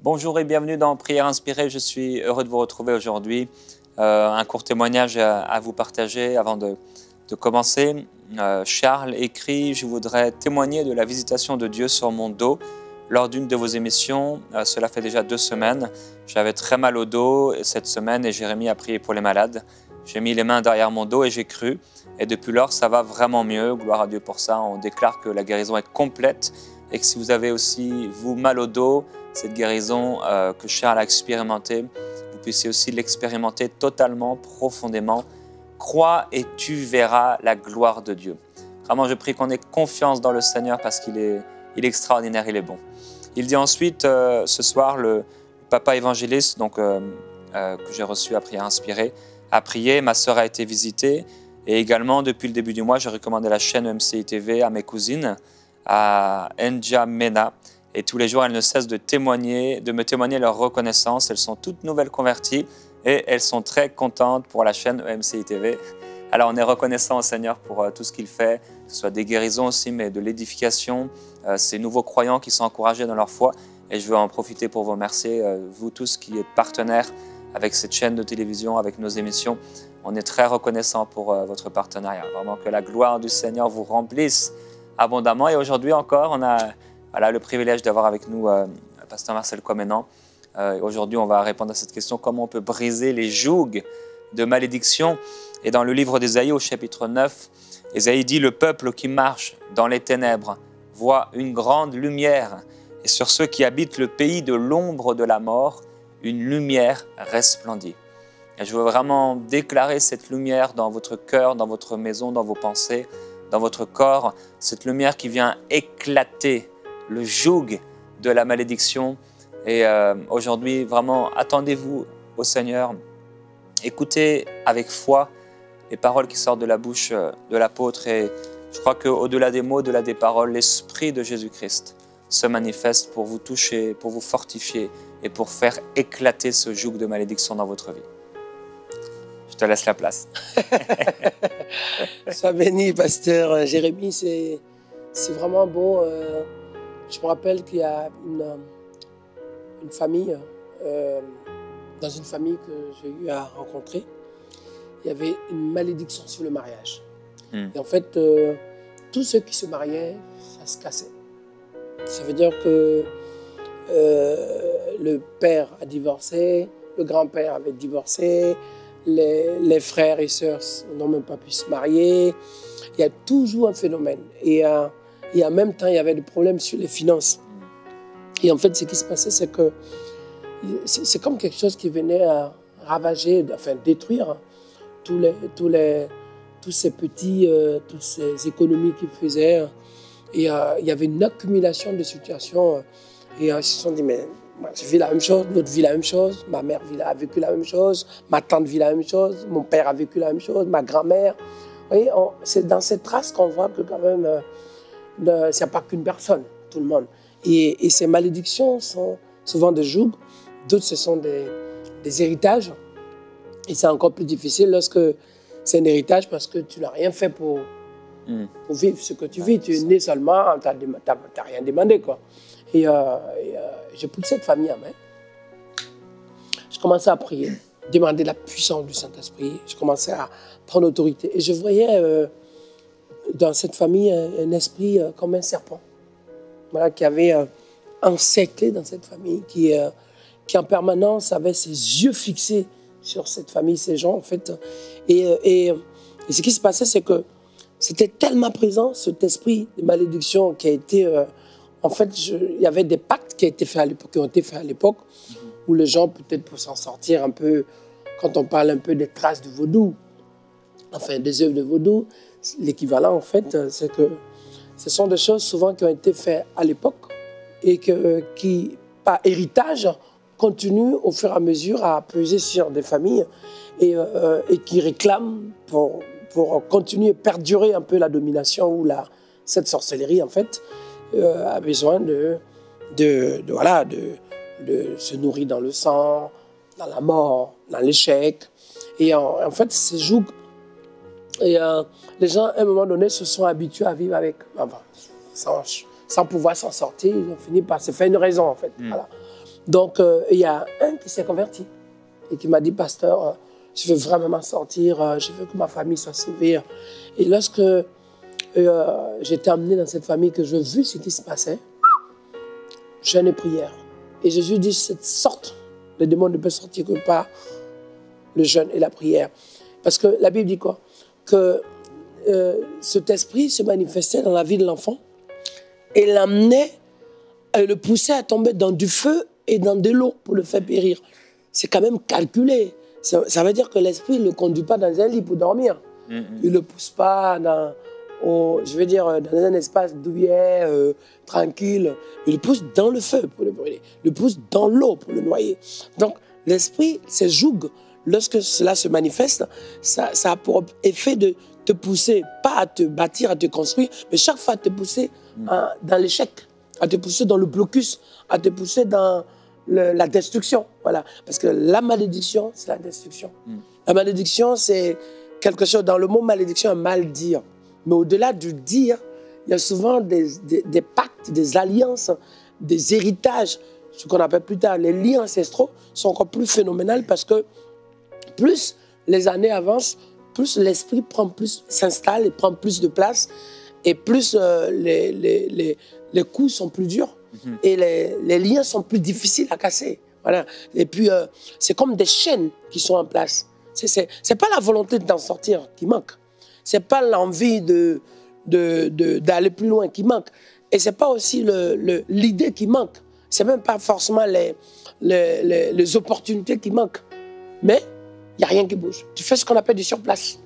Bonjour et bienvenue dans Prière Inspirée. Je suis heureux de vous retrouver aujourd'hui. Un court témoignage à vous partager avant de commencer. Charles écrit « Je voudrais témoigner de la visitation de Dieu sur mon dos lors d'une de vos émissions. Cela fait déjà 2 semaines. J'avais très mal au dos cette semaine et Jérémie a prié pour les malades. J'ai mis les mains derrière mon dos et j'ai cru. Et depuis lors, ça va vraiment mieux. Gloire à Dieu pour ça. On déclare que la guérison est complète et que si vous avez aussi, vous, mal au dos, cette guérison que Charles a expérimentée, vous puissiez aussi l'expérimenter totalement, profondément. Crois et tu verras la gloire de Dieu. Vraiment, je prie qu'on ait confiance dans le Seigneur parce qu'il est extraordinaire, il est bon. Il dit ensuite, ce soir, le papa évangéliste que j'ai reçu à Prière Inspirée, a prié, ma sœur a été visitée et également, depuis le début du mois, j'ai recommandé la chaîne MCI TV à mes cousines, à N'Djamena. Et tous les jours, elles ne cessent de me témoigner leur reconnaissance. Elles sont toutes nouvelles converties et elles sont très contentes pour la chaîne MCI TV. Alors, on est reconnaissant au Seigneur pour tout ce qu'il fait, que ce soit des guérisons aussi, mais de l'édification, ces nouveaux croyants qui sont encouragés dans leur foi. Et je veux en profiter pour vous remercier, vous tous qui êtes partenaires avec cette chaîne de télévision, avec nos émissions. On est très reconnaissant pour votre partenariat. Vraiment que la gloire du Seigneur vous remplisse abondamment. Et aujourd'hui encore, on a le privilège d'avoir avec nous Pasteur Marcel Comenan. Aujourd'hui, on va répondre à cette question, comment on peut briser les jougs de malédiction. Et dans le livre d'Ésaïe, au chapitre 9, Ésaïe dit « Le peuple qui marche dans les ténèbres voit une grande lumière, et sur ceux qui habitent le pays de l'ombre de la mort, une lumière resplendit. » Et je veux vraiment déclarer cette lumière dans votre cœur, dans votre maison, dans vos pensées, dans votre corps, cette lumière qui vient éclater le joug de la malédiction. Et aujourd'hui, vraiment, attendez-vous au Seigneur. Écoutez avec foi les paroles qui sortent de la bouche de l'apôtre. Et je crois qu'au-delà des mots, au-delà des paroles, l'Esprit de Jésus-Christ se manifeste pour vous toucher, pour vous fortifier et pour faire éclater ce joug de malédiction dans votre vie. Je te laisse la place. Sois béni, pasteur Jérémie, c'est vraiment beau. Je me rappelle qu'il y a une famille, dans une famille que j'ai eu à rencontrer, il y avait une malédiction sur le mariage. Et en fait, tous ceux qui se mariaient, ça se cassait. Ça veut dire que le père a divorcé, le grand-père avait divorcé, les frères et sœurs n'ont même pas pu se marier. Il y a toujours un phénomène. Et en même temps, il y avait des problèmes sur les finances. Et en fait, ce qui se passait, c'est que c'est comme quelque chose qui venait à ravager, enfin détruire toutes ces économies qu'ils faisaient. Et il y avait une accumulation de situations. Et ils se sont dit, mais moi, je vis la même chose, l'autre vit la même chose, ma mère a vécu la même chose, ma tante vit la même chose, mon père a vécu la même chose, ma grand-mère. Vous voyez, c'est dans cette trace qu'on voit que quand même, c'est pas qu'une personne, tout le monde. Et ces malédictions sont souvent des jougs, d'autres ce sont des héritages. Et c'est encore plus difficile lorsque c'est un héritage parce que tu n'as rien fait pour vivre ce que tu vis. Tu es né seulement, tu n'as rien demandé, quoi. Et j'ai pris cette famille en main. Je commençais à prier, demander la puissance du Saint-Esprit. Je commençais à prendre autorité. Et je voyais dans cette famille un esprit comme un serpent, voilà, qui avait encerclé dans cette famille, qui en permanence avait ses yeux fixés sur cette famille, ces gens, en fait. Et ce qui se passait, c'est que c'était tellement présent, cet esprit de malédiction qui a été... en fait, il y avait des pactes qui ont été faits à l'époque, où les gens, peut-être pour s'en sortir un peu, quand on parle un peu des traces de vaudou, enfin des œuvres de vaudou, l'équivalent, en fait, c'est que ce sont des choses souvent qui ont été faites à l'époque et qui, par héritage, continuent au fur et à mesure à peser sur des familles et qui réclament pour continuer à perdurer un peu la domination ou cette sorcellerie, en fait, a besoin de se nourrir dans le sang, dans la mort, dans l'échec. Et en fait, ces jougs, les gens, à un moment donné, se sont habitués à vivre avec, sans pouvoir s'en sortir. Ils ont fini par se faire une raison, en fait. Voilà. Donc, il y a un qui s'est converti et qui m'a dit, pasteur, je veux vraiment m'en sortir, je veux que ma famille soit sauvée. Et lorsque j'étais emmené dans cette famille, que je vis ce qui se passait, jeûne et prière. Et Jésus dit, cette sorte, le démon ne peut sortir que par le jeûne et la prière. Parce que la Bible dit quoi? Que cet esprit se manifestait dans la vie de l'enfant et l'amenait, le poussait à tomber dans du feu et dans de l'eau pour le faire périr. C'est quand même calculé. Ça veut dire que l'esprit ne le conduit pas dans un lit pour dormir. Il ne le pousse pas dans, je veux dire, dans un espace douillet, tranquille. Il le pousse dans le feu pour le brûler. Il le pousse dans l'eau pour le noyer. Donc, l'esprit, c'est joug. Lorsque cela se manifeste, ça a pour effet de te pousser, pas à te bâtir, à te construire, mais chaque fois à te pousser dans l'échec, à te pousser dans le blocus, à te pousser dans la destruction. Voilà. Parce que la malédiction, c'est la destruction. La malédiction, c'est quelque chose, dans le mot malédiction, un mal dire. Mais au-delà du dire, il y a souvent des pactes, des alliances, des héritages, ce qu'on appelle plus tard les liens ancestraux, sont encore plus phénoménales parce que plus les années avancent, plus l'esprit s'installe et prend plus de place, et plus les coups sont plus durs, et les liens sont plus difficiles à casser. Voilà. Et puis, c'est comme des chaînes qui sont en place. C'est pas la volonté d'en sortir qui manque. C'est pas l'envie d'aller plus loin qui manque. Et c'est pas aussi l'idée qui manque. C'est même pas forcément les opportunités qui manquent. Mais il n'y a rien qui bouge. Tu fais ce qu'on appelle du surplace.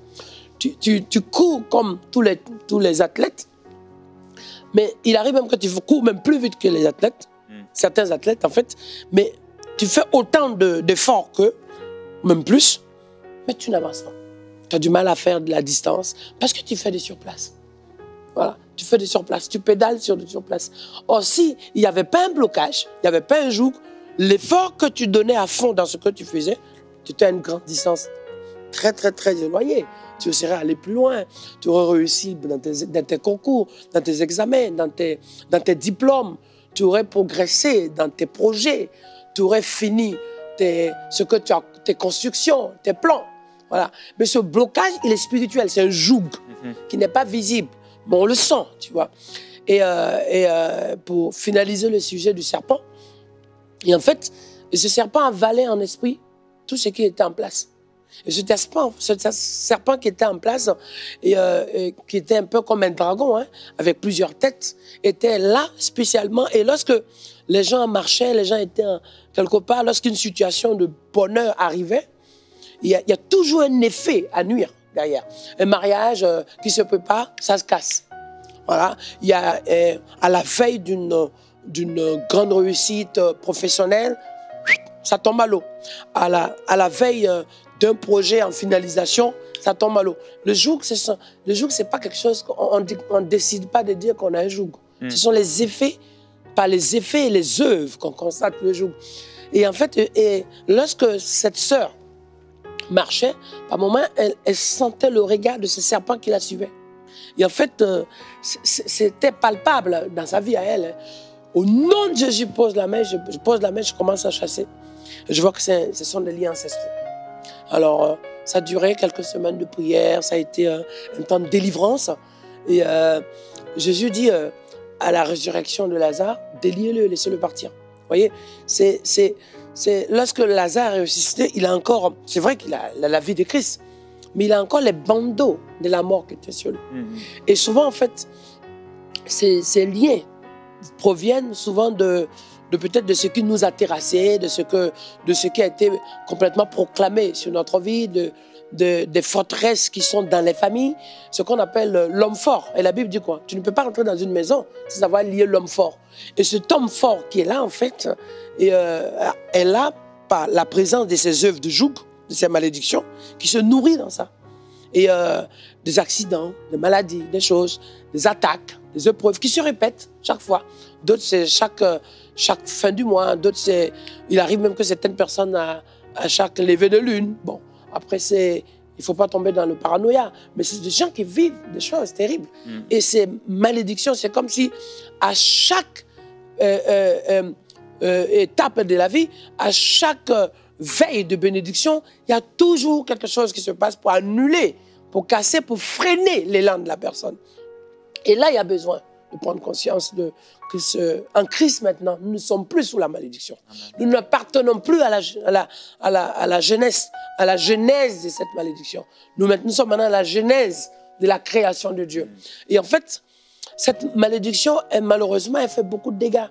Tu cours comme tous les athlètes, mais il arrive même que tu cours même plus vite que les athlètes, certains athlètes en fait, mais tu fais autant d'efforts qu'eux, même plus, mais tu n'avances pas. Tu as du mal à faire de la distance parce que tu fais des surplaces. Voilà, tu fais des surplaces, tu pédales sur des surplaces. Or, si il n'y avait pas un blocage, il n'y avait pas un joug, l'effort que tu donnais à fond dans ce que tu faisais, tu étais à une grande distance très, très, très éloignée. Tu serais allé plus loin. Tu aurais réussi dans tes concours, dans tes examens, dans tes diplômes. Tu aurais progressé dans tes projets. Tu aurais fini tes constructions, tes plans. Voilà. Mais ce blocage, il est spirituel. C'est un joug qui n'est pas visible. Mais on le sent, tu vois. Et pour finaliser le sujet du serpent, et en fait, ce serpent avalait en esprit tout ce qui était en place. Et ce serpent qui était en place, et qui était un peu comme un dragon, hein, avec plusieurs têtes, était là spécialement. Et lorsque les gens marchaient, les gens étaient quelque part, lorsqu'une situation de bonheur arrivait, il y a toujours un effet à nuire derrière. Un mariage qui se prépare, ça se casse. Voilà. Il y a à la veille d'une grande réussite professionnelle, ça tombe à l'eau. À la veille d'un projet en finalisation, ça tombe à l'eau. Le joug, c'est pas quelque chose qu'on ne décide pas de dire qu'on a un joug. Ce sont les effets, par les effets et les œuvres qu'on constate le joug. Et en fait, lorsque cette sœur marchait, par moments, elle sentait le regard de ce serpent qui la suivait. Et en fait, c'était palpable dans sa vie à elle. Au nom de Jésus, je pose la main, je commence à chasser. Je vois que ce sont des liens ancestraux. Alors, ça a duré quelques semaines de prière, ça a été un temps de délivrance. Et Jésus dit à la résurrection de Lazare, déliez-le, laissez-le partir. Vous voyez, c'est lorsque Lazare est ressuscité, il a encore, c'est vrai qu'il a la vie de Christ, mais il a encore les bandeaux de la mort qui étaient sur lui. Et souvent, en fait, ces liens proviennent souvent peut-être de ce qui nous a terrassés, de ce qui a été complètement proclamé sur notre vie, des forteresses qui sont dans les familles, ce qu'on appelle l'homme fort. Et la Bible dit quoi? Tu ne peux pas rentrer dans une maison sans avoir lié l'homme fort. Et cet homme fort qui est là, en fait, est là par la présence de ces œuvres de joug, de ces malédictions, qui se nourrit dans ça. Et des accidents, des maladies, des choses, des attaques, des épreuves qui se répètent chaque fois. D'autres, c'est chaque fin du mois. D'autres, c'est... Il arrive même que certaines personnes, à chaque lever de lune. Bon, après, il ne faut pas tomber dans le paranoïa. Mais c'est des gens qui vivent des choses terribles. Et ces malédictions, c'est comme si à chaque étape de la vie, à chaque veille de bénédiction, il y a toujours quelque chose qui se passe pour annuler, pour casser, pour freiner l'élan de la personne. Et là, il y a besoin de prendre conscience en Christ maintenant, nous ne sommes plus sous la malédiction. Amen. Nous n'appartenons plus à la genèse de cette malédiction. Nous sommes maintenant à la genèse de la création de Dieu. Et en fait, cette malédiction, malheureusement, elle fait beaucoup de dégâts.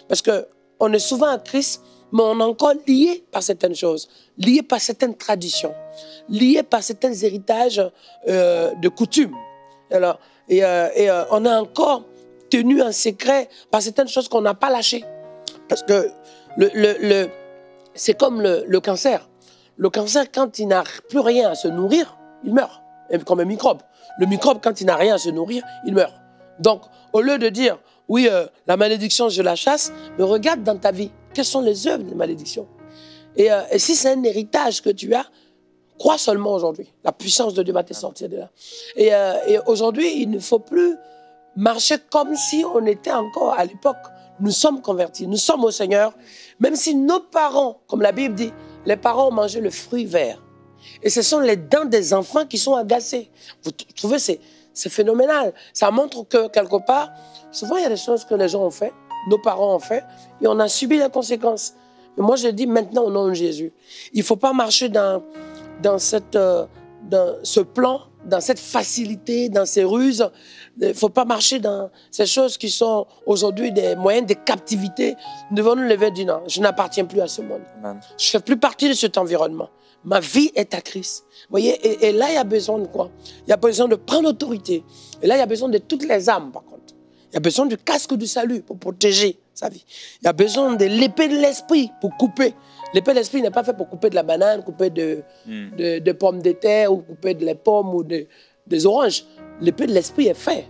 Parce qu'on est souvent en Christ, mais on est encore lié par certaines choses, lié par certaines traditions, lié par certains héritages de coutumes. Alors, et on est encore tenu en secret par certaines choses qu'on n'a pas lâchées. Parce que c'est comme le cancer. Le cancer, quand il n'a plus rien à se nourrir, il meurt. Et comme un microbe. Le microbe, quand il n'a rien à se nourrir, il meurt. Donc, au lieu de dire, oui, la malédiction, je la chasse, mais regarde dans ta vie, quelles sont les œuvres de malédiction. Et si c'est un héritage que tu as, crois seulement aujourd'hui. La puissance de Dieu va te sortir de là. Et aujourd'hui, il ne faut plus marcher comme si on était encore à l'époque. Nous sommes convertis, nous sommes au Seigneur. Même si nos parents, comme la Bible dit, les parents ont mangé le fruit vert. Et ce sont les dents des enfants qui sont agacées. Vous trouvez, c'est phénoménal. Ça montre que quelque part, souvent il y a des choses que les gens ont fait, nos parents ont fait, et on a subi les conséquences. Mais moi je dis maintenant au nom de Jésus, il ne faut pas marcher dans ce plan, dans cette facilité, dans ces ruses. Il ne faut pas marcher dans ces choses qui sont aujourd'hui des moyens de captivité. Nous devons nous lever et dire non, je n'appartiens plus à ce monde. Amen. Je ne fais plus partie de cet environnement. Ma vie est à Christ. Vous voyez, et là, il y a besoin de quoi? Il y a besoin de prendre autorité. Et là, il y a besoin de toutes les âmes, par contre. Il y a besoin du casque du salut pour protéger sa vie. Il y a besoin de l'épée de l'esprit pour couper. L'épée de l'esprit n'est pas faite pour couper de la banane, couper de pommes de terre, ou couper de les pommes ou des oranges. L'épée de l'esprit est faite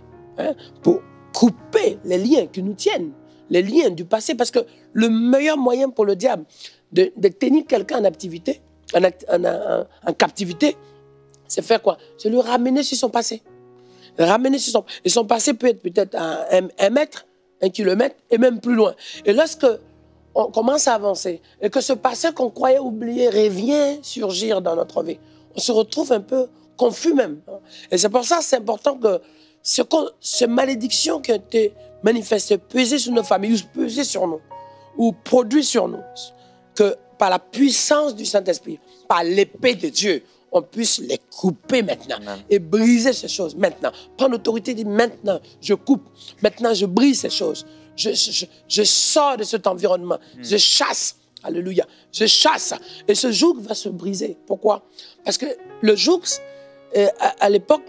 pour couper les liens qui nous tiennent, les liens du passé. Parce que le meilleur moyen pour le diable de tenir quelqu'un en activité, en captivité, c'est faire quoi? C'est le ramener sur son passé. Ramener sur son passé peut être peut-être à 1 mètre, 1 kilomètre et même plus loin. Et lorsque on commence à avancer et que ce passé qu'on croyait oublier revient surgir dans notre vie, on se retrouve un peu confus même. Et c'est pour ça que c'est important que ces malédictions qui ont été manifestées, pesées sur nos familles, ou pesées sur nous, ou produites sur nous, que par la puissance du Saint-Esprit, par l'épée de Dieu, on puisse les couper maintenant. Amen. Et briser ces choses maintenant. Prendre l'autorité, dire maintenant, je coupe, maintenant je brise ces choses. Je sors de cet environnement, je chasse, alléluia, je chasse. Et ce joug va se briser. Pourquoi? Parce que le joug, à l'époque,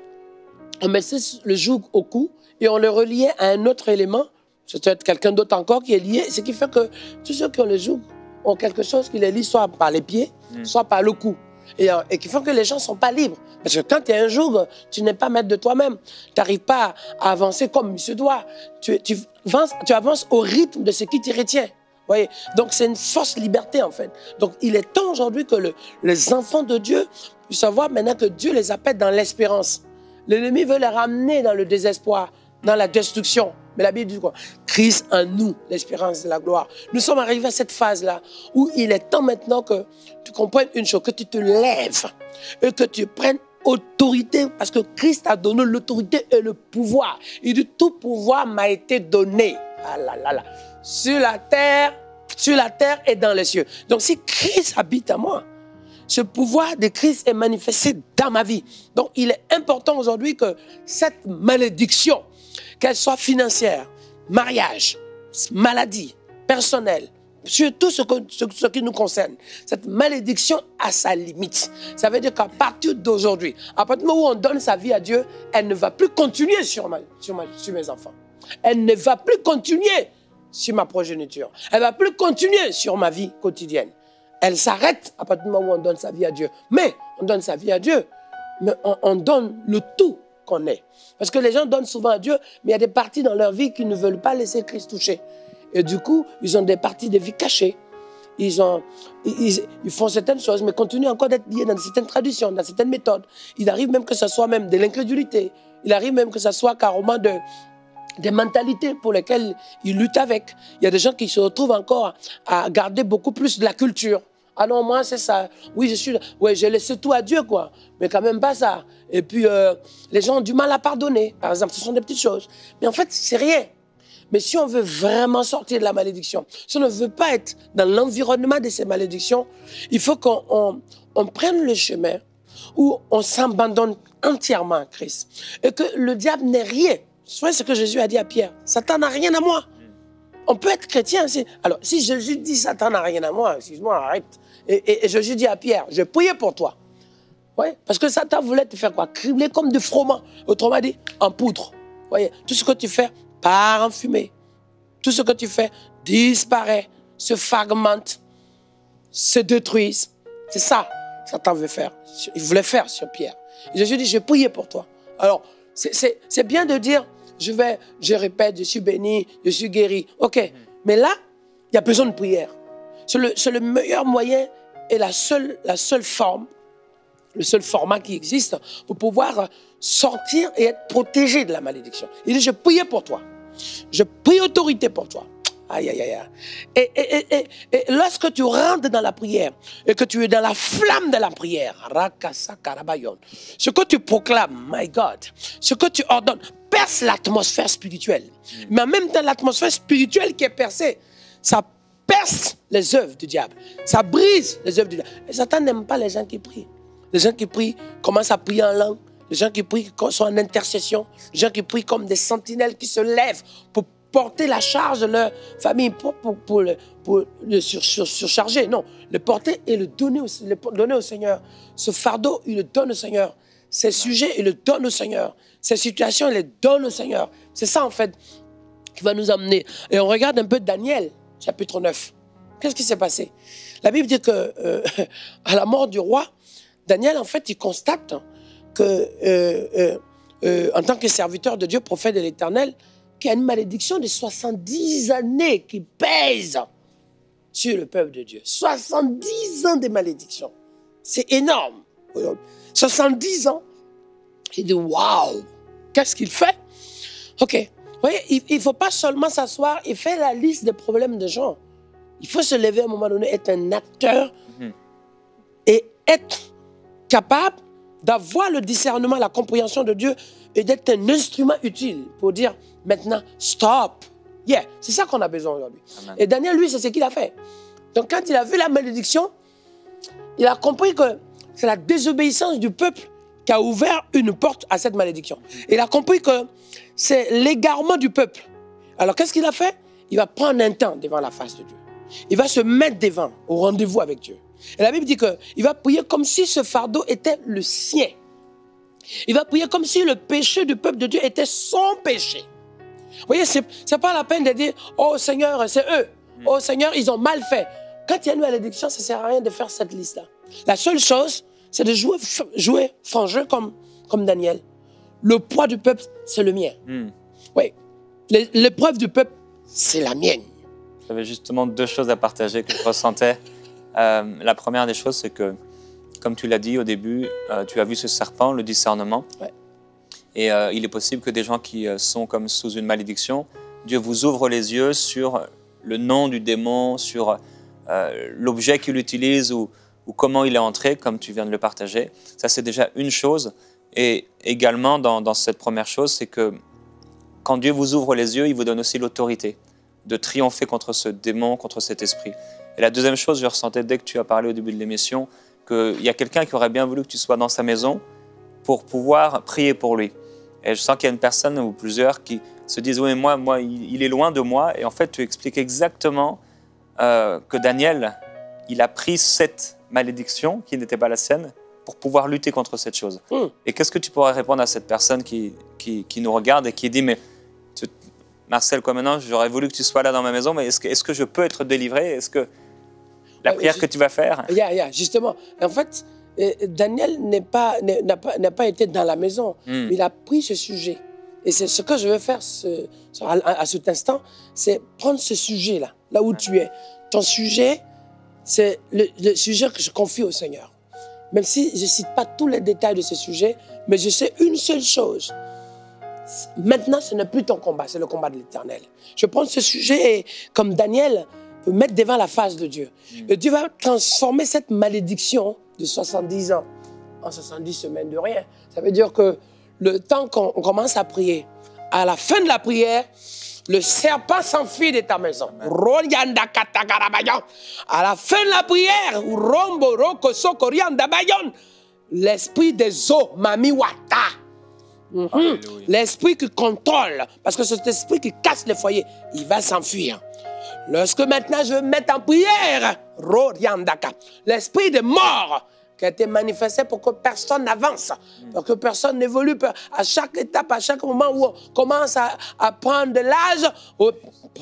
on mettait le joug au cou et on le reliait à un autre élément, c'est peut-être quelqu'un d'autre encore qui est lié, ce qui fait que tous ceux qui ont le joug ont quelque chose qui les lie soit par les pieds, soit par le cou. Et qui font que les gens ne sont pas libres. Parce que quand tu es un joug, tu n'es pas maître de toi-même. Tu n'arrives pas à avancer comme il se doit. Tu avances au rythme de ce qui t'y retient. Voyez? Donc c'est une fausse liberté en fait. Donc il est temps aujourd'hui que les enfants de Dieu puissent savoir maintenant que Dieu les appelle dans l'espérance. L'ennemi veut les ramener dans le désespoir, dans la destruction. Mais la Bible dit quoi? Christ en nous, l'espérance de la gloire. Nous sommes arrivés à cette phase-là où il est temps maintenant que tu comprennes une chose, que tu te lèves et que tu prennes autorité parce que Christ a donné l'autorité et le pouvoir. Il dit tout pouvoir m'a été donné. Ah là là là. Sur la terre et dans les cieux. Donc si Christ habite à moi, ce pouvoir de Christ est manifesté dans ma vie. Donc il est important aujourd'hui que cette malédiction, qu'elle soit financière, mariage, maladie, personnelle, sur tout ce qui nous concerne, cette malédiction a sa limite. Ça veut dire qu'à partir d'aujourd'hui, à partir du moment où on donne sa vie à Dieu, elle ne va plus continuer sur mes enfants. Elle ne va plus continuer sur ma progéniture. Elle ne va plus continuer sur ma vie quotidienne. Elle s'arrête à partir du moment où on donne sa vie à Dieu. Mais on donne sa vie à Dieu, mais on donne le tout qu'on est. Parce que les gens donnent souvent à Dieu, mais il y a des parties dans leur vie qui ne veulent pas laisser Christ toucher. Et du coup, ils ont des parties de vie cachées. Ils font certaines choses, mais continuent encore d'être liés dans certaines traditions, dans certaines méthodes. Il arrive même que ce soit même de l'incrédulité. Il arrive même que ce soit carrément des mentalités pour lesquelles ils luttent avec. Il y a des gens qui se retrouvent encore à garder beaucoup plus de la culture. Ah non, moi, c'est ça. Oui, j'ai laissé tout à Dieu, quoi. Mais quand même pas ça. Et puis, les gens ont du mal à pardonner. Par exemple, ce sont des petites choses. Mais en fait, c'est rien. Mais si on veut vraiment sortir de la malédiction, si on ne veut pas être dans l'environnement de ces malédictions, il faut qu'on prenne le chemin où on s'abandonne entièrement à Christ. Et que le diable n'est rien. C'est ce que Jésus a dit à Pierre. Satan n'a rien à moi. On peut être chrétien. Alors, si Jésus dit Satan n'a rien à moi, excuse-moi, arrête. Et Jésus dit à Pierre, je priais pour toi. Ouais, parce que Satan voulait te faire quoi? Cribler comme du froment. Autrement dit, en poudre. Voyez, tout ce que tu fais part en fumée. Tout ce que tu fais disparaît, se fragmente, se détruit. C'est ça que Satan veut faire. Il voulait faire sur Pierre. Et Jésus dit, je priais pour toi. Alors, c'est bien de dire, je répète, je suis béni, je suis guéri. Ok, mais là, il y a besoin de prière. C'est le meilleur moyen et la seule forme, le seul format qui existe pour pouvoir sortir et être protégé de la malédiction. Il dit, je priais pour toi. Je prie autorité pour toi. Aïe, aïe, aïe. Et lorsque tu rentres dans la prière et que tu es dans la flamme de la prière, ce que tu proclames, my God, ce que tu ordonnes, perce l'atmosphère spirituelle. Mais en même temps, l'atmosphère spirituelle qui est percée, ça perce les œuvres du diable. Ça brise les œuvres du diable. Et Satan n'aime pas les gens qui prient. Les gens qui prient commencent à prier en langue. Les gens qui prient sont en intercession. Les gens qui prient comme des sentinelles qui se lèvent pour porter la charge de leur famille, pour le surcharger. Non, le porter et le donner au Seigneur. Ce fardeau, il le donne au Seigneur. Ces sujets, il le donne au Seigneur. Ces situations, il les donne au Seigneur. C'est ça, en fait, qui va nous amener. Et on regarde un peu Daniel, chapitre 9. Qu'est-ce qui s'est passé? La Bible dit que à la mort du roi, Daniel, en fait, il constate que, en tant que serviteur de Dieu, prophète de l'Éternel, qu'il y a une malédiction de 70 années qui pèse sur le peuple de Dieu. 70 ans de malédiction. C'est énorme. 70 ans. Il dit, waouh, qu'est-ce qu'il fait? Ok. Vous voyez, il ne faut pas seulement s'asseoir et faire la liste des problèmes des gens. Il faut se lever à un moment donné, être un acteur et être capable d'avoir le discernement, la compréhension de Dieu et d'être un instrument utile pour dire maintenant, stop. Yeah, c'est ça qu'on a besoin aujourd'hui. Et Daniel, lui, c'est ce qu'il a fait. Donc, quand il a vu la malédiction, il a compris que c'est la désobéissance du peuple qui a ouvert une porte à cette malédiction. Il a compris que c'est l'égarement du peuple. Alors, qu'est-ce qu'il a fait? Il va prendre un temps devant la face de Dieu. Il va se mettre devant, au rendez-vous avec Dieu. Et la Bible dit qu'il va prier comme si ce fardeau était le sien. Il va prier comme si le péché du peuple de Dieu était son péché. Vous voyez, ce n'est pas la peine de dire « Oh Seigneur, c'est eux. Oh Seigneur, ils ont mal fait. » Quand il y a une malédiction, ça ne sert à rien de faire cette liste-là. La seule chose, c'est de jouer franc jeu comme Daniel. Le poids du peuple, c'est le mien. Oui. L'épreuve du peuple, c'est la mienne. J'avais justement deux choses à partager que je ressentais. La première des choses, c'est que, comme tu l'as dit au début, tu as vu ce serpent, le discernement. Ouais. Et il est possible que des gens qui sont comme sous une malédiction, Dieu vous ouvre les yeux sur le nom du démon, sur l'objet qu'il utilise ou comment il est entré, comme tu viens de le partager. Ça, c'est déjà une chose. Et également, dans cette première chose, c'est que quand Dieu vous ouvre les yeux, il vous donne aussi l'autorité de triompher contre ce démon, contre cet esprit. Et la deuxième chose, je ressentais dès que tu as parlé au début de l'émission, qu'il y a quelqu'un qui aurait bien voulu que tu sois dans sa maison pour pouvoir prier pour lui. Et je sens qu'il y a une personne ou plusieurs qui se disent « Oui, mais moi, il est loin de moi. » Et en fait, tu expliques exactement que Daniel, il a pris cette malédiction qui n'était pas la sienne pour pouvoir lutter contre cette chose. Et qu'est-ce que tu pourrais répondre à cette personne qui nous regarde et qui dit « Mais Marcel, comme maintenant, j'aurais voulu que tu sois là dans ma maison, mais est-ce que je peux être délivré? Est-ce que la prière que tu vas faire? Justement. En fait, Daniel n'a pas été dans la maison, mais il a pris ce sujet. Et c'est ce que je veux faire à cet instant, c'est prendre ce sujet-là, là où tu es. Ton sujet, c'est le sujet que je confie au Seigneur. Même si je ne cite pas tous les détails de ce sujet, mais je sais une seule chose. Maintenant, ce n'est plus ton combat, c'est le combat de l'Éternel. Je prends ce sujet et, comme Daniel, peut mettre devant la face de Dieu. Et Dieu va transformer cette malédiction de 70 ans en 70 semaines de rien. Ça veut dire que le temps qu'on commence à prier, à la fin de la prière, le serpent s'enfuit de ta maison. À la fin de la prière, l'esprit des eaux, Mami Wata. L'esprit qui contrôle, parce que cet esprit qui casse les foyers, il va s'enfuir. Lorsque maintenant je vais mettre en prière, l'esprit de mort qui a été manifesté pour que personne n'avance, pour que personne n'évolue, à chaque étape, à chaque moment où on commence à prendre de l'âge,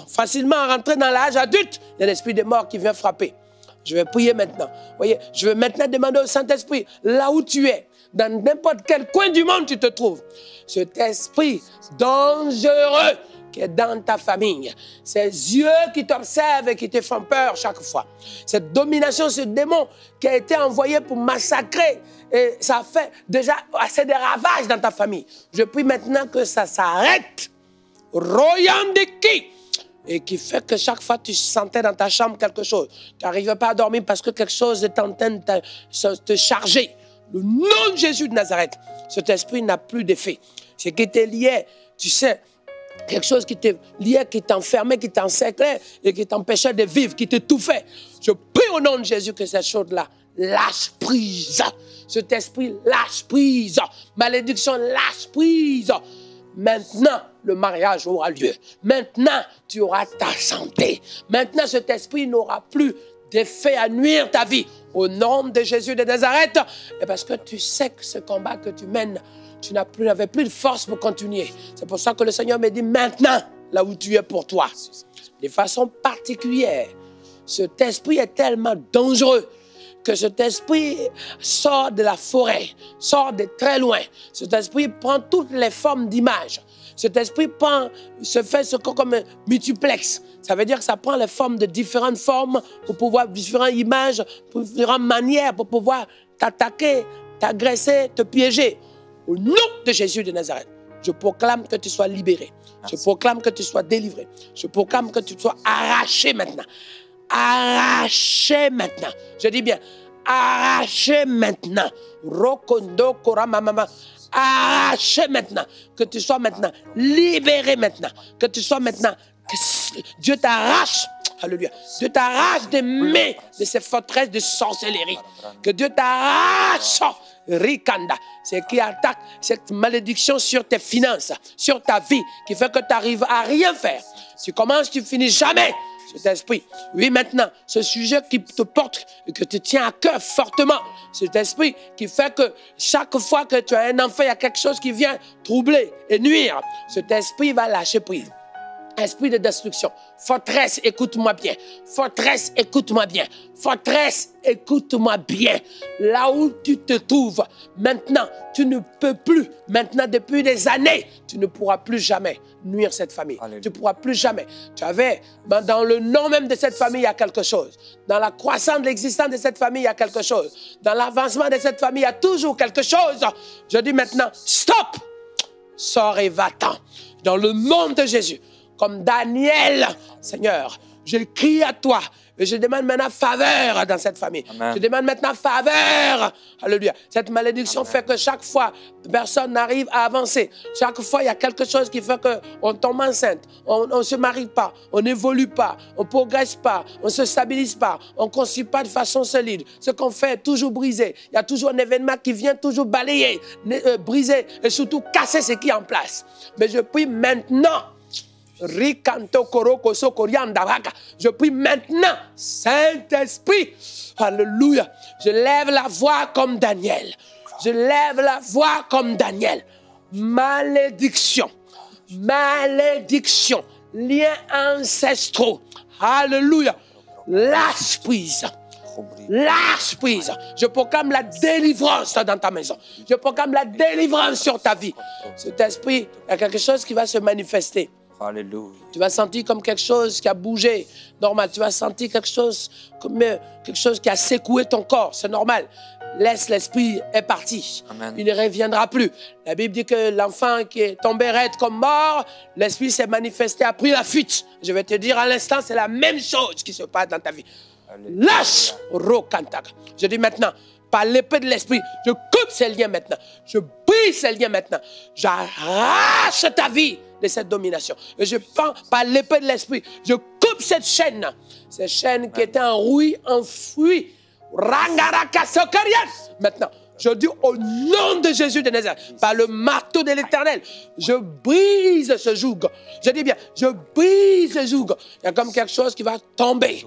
facilement à rentrer dans l'âge adulte, il y a l'esprit de mort qui vient frapper. Je vais prier maintenant. Voyez, je vais maintenant demander au Saint-Esprit, là où tu es, dans n'importe quel coin du monde tu te trouves, cet esprit dangereux qui est dans ta famille, ces yeux qui t'observent et qui te font peur chaque fois, cette domination, ce démon qui a été envoyé pour massacrer, et ça fait déjà assez de ravages dans ta famille. Je prie maintenant que ça s'arrête. Royandeki. Et qui fait que chaque fois tu sentais dans ta chambre quelque chose. Tu n'arrivais pas à dormir parce que quelque chose est en train de te charger. Le nom de Jésus de Nazareth, cet esprit n'a plus d'effet. Ce qui te liait, tu sais, quelque chose qui te liait, qui t'enfermait, qui t'encerclait et qui t'empêchait de vivre, qui t'étouffait. Je prie au nom de Jésus que cette chose-là lâche prise. Cet esprit lâche prise. Malédiction lâche prise. Maintenant, le mariage aura lieu. Maintenant, tu auras ta santé. Maintenant, cet esprit n'aura plus d'effet à nuire ta vie. Au nom de Jésus de Nazareth, et parce que tu sais que ce combat que tu mènes, tu n'avais plus de force pour continuer. C'est pour ça que le Seigneur me dit maintenant, là où tu es pour toi. De façon particulière, cet esprit est tellement dangereux que cet esprit sort de la forêt, sort de très loin. Cet esprit prend toutes les formes d'images. Cet esprit se fait comme un multiplex. Ça veut dire que ça prend les formes de différentes formes pour pouvoir, différentes images, pour différentes manières, pour pouvoir t'attaquer, t'agresser, te piéger. Au nom de Jésus de Nazareth, je proclame que tu sois libéré. Je proclame que tu sois délivré. Je proclame que tu sois arraché maintenant. Arraché maintenant. Je dis bien, arraché maintenant. Rokondo koramamama. Arraché maintenant. Que tu sois maintenant libéré maintenant. Que tu sois maintenant. Que Dieu t'arrache. Alléluia. Dieu t'arrache des mains de ces forteresses de sorcellerie. Que Dieu t'arrache. Rikanda, c'est qui attaque cette malédiction sur tes finances, sur ta vie, qui fait que tu n'arrives à rien faire. Tu commences, tu finis jamais. Cet esprit, oui, maintenant, ce sujet qui te porte et que tu tiens à cœur fortement, cet esprit qui fait que chaque fois que tu as un enfant, il y a quelque chose qui vient troubler et nuire. Cet esprit va lâcher prise. Esprit de destruction. Forteresse, écoute-moi bien. Forteresse, écoute-moi bien. Forteresse, écoute-moi bien. Là où tu te trouves, maintenant, tu ne peux plus. Maintenant, depuis des années, tu ne pourras plus jamais nuire cette famille. Alléluia. Tu ne pourras plus jamais. Tu avais, dans le nom même de cette famille, il y a quelque chose. Dans la croissance de l'existence de cette famille, il y a quelque chose. Dans l'avancement de cette famille, il y a toujours quelque chose. Je dis maintenant, stop! Sors et va-t'en. Dans le nom de Jésus. Comme Daniel, Seigneur, je crie à toi et je demande maintenant faveur dans cette famille. Amen. Je demande maintenant faveur. Alléluia. Cette malédiction Amen. Fait que chaque fois, personne n'arrive à avancer. Chaque fois, il y a quelque chose qui fait qu'on tombe enceinte. On ne se marie pas, on n'évolue pas, on ne progresse pas, on ne se stabilise pas, on ne construit pas de façon solide. Ce qu'on fait est toujours brisé. Il y a toujours un événement qui vient toujours balayer, briser et surtout casser ce qui est en place. Mais je prie maintenant. Je prie maintenant, Saint-Esprit, alléluia, je lève la voix comme Daniel, je lève la voix comme Daniel. Malédiction, malédiction, liens ancestraux, alléluia, lâche prise. Lâche prise. Je proclame la délivrance dans ta maison. Je proclame la délivrance sur ta vie. Cet esprit, il y a quelque chose qui va se manifester. Alléluia. Tu vas sentir comme quelque chose qui a bougé, normal. Tu vas sentir quelque chose qui a secoué ton corps, c'est normal. laisse l'esprit est parti. Amen. Il ne reviendra plus. La Bible dit que l'enfant qui est tombé raide comme mort, l'esprit s'est manifesté, a pris la fuite. Je vais te dire à l'instant, c'est la même chose qui se passe dans ta vie. Lâche Rokantaka. Je dis maintenant, par l'épée de l'esprit, je coupe ces liens maintenant. Je brise ces liens maintenant. J'arrache ta vie de cette domination. Et je prends par l'épée de l'esprit, je coupe cette chaîne. Cette chaîne qui était en rouille, enfouie. Maintenant, je dis au nom de Jésus de Nazareth, par le marteau de l'Éternel, je brise ce joug. Je dis bien, je brise ce joug. Il y a comme quelque chose qui va tomber.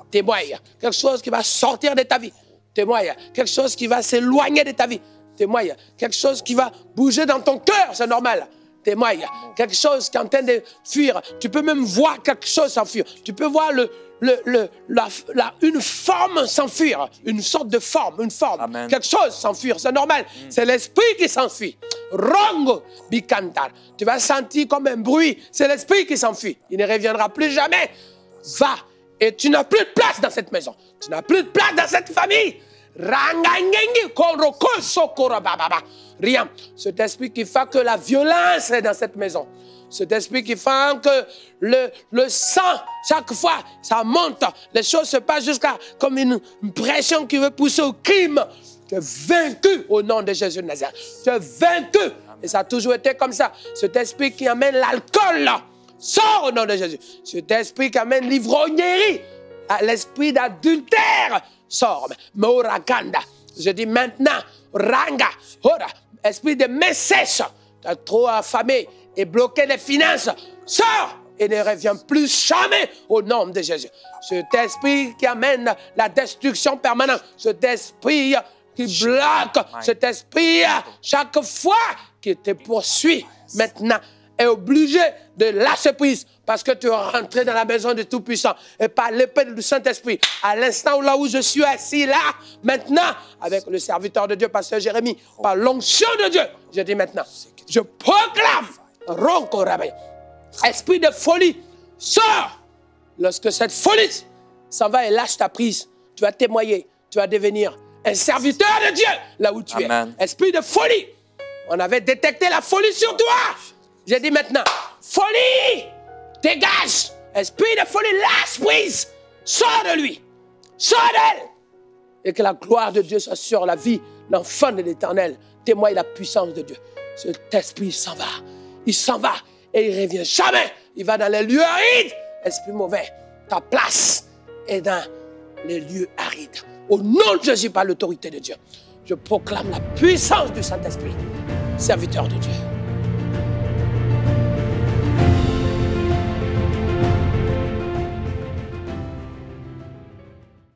Témoigne. Quelque chose qui va sortir de ta vie. Témoigne. Quelque chose qui va s'éloigner de ta vie. Témoigne. Quelque chose qui va bouger dans ton cœur, c'est normal. Témoigne. Quelque chose qui est en train de fuir. Tu peux même voir quelque chose s'enfuir. Tu peux voir une forme s'enfuir. Une sorte de forme, une forme. Amen. Quelque chose s'enfuir, c'est normal. C'est l'esprit qui s'enfuit. Rongo bikantar. Tu vas sentir comme un bruit. C'est l'esprit qui s'enfuit. Il ne reviendra plus jamais. Va. Et tu n'as plus de place dans cette maison. Tu n'as plus de place dans cette famille. Rien. Cet esprit qui fait que la violence est dans cette maison. Cet esprit qui fait que le sang, chaque fois, ça monte. Les choses se passent jusqu'à comme une pression qui veut pousser au crime. Tu es vaincu au nom de Jésus de Nazareth. Tu es vaincu. Et ça a toujours été comme ça. Cet esprit qui amène l'alcool là. Sors au nom de Jésus. Cet esprit qui amène l'ivrognerie, l'esprit d'adultère, sors. Moraganda. Je dis maintenant, Ranga, Ora, esprit de main sèche, tu as trop affamé et bloqué les finances, sors et ne reviens plus jamais au nom de Jésus. Cet esprit qui amène la destruction permanente, cet esprit qui bloque, cet esprit chaque fois qui te poursuit maintenant, est obligé de lâcher prise parce que tu es rentré dans la maison du Tout-Puissant et par l'épée du Saint-Esprit, à l'instant là où je suis assis là, maintenant, avec le serviteur de Dieu, pasteur Jérémie, par l'onction de Dieu, je dis maintenant, je proclame, Ronko Rabbi, esprit de folie, sors. Lorsque cette folie s'en va et lâche ta prise, tu vas témoigner, tu vas devenir un serviteur de Dieu là où tu Amen. es. Esprit de folie, on avait détecté la folie sur toi. J'ai dit maintenant, folie, dégage, esprit de folie, lâche prise, sors de lui, sors d'elle. Et que la gloire de Dieu soit sur la vie, l'enfant de l'Éternel, témoigne la puissance de Dieu. Cet esprit s'en va, il s'en va et il ne revient jamais. Il va dans les lieux arides, esprit mauvais, ta place est dans les lieux arides. Au nom de Jésus, par l'autorité de Dieu, je proclame la puissance du Saint-Esprit, serviteur de Dieu.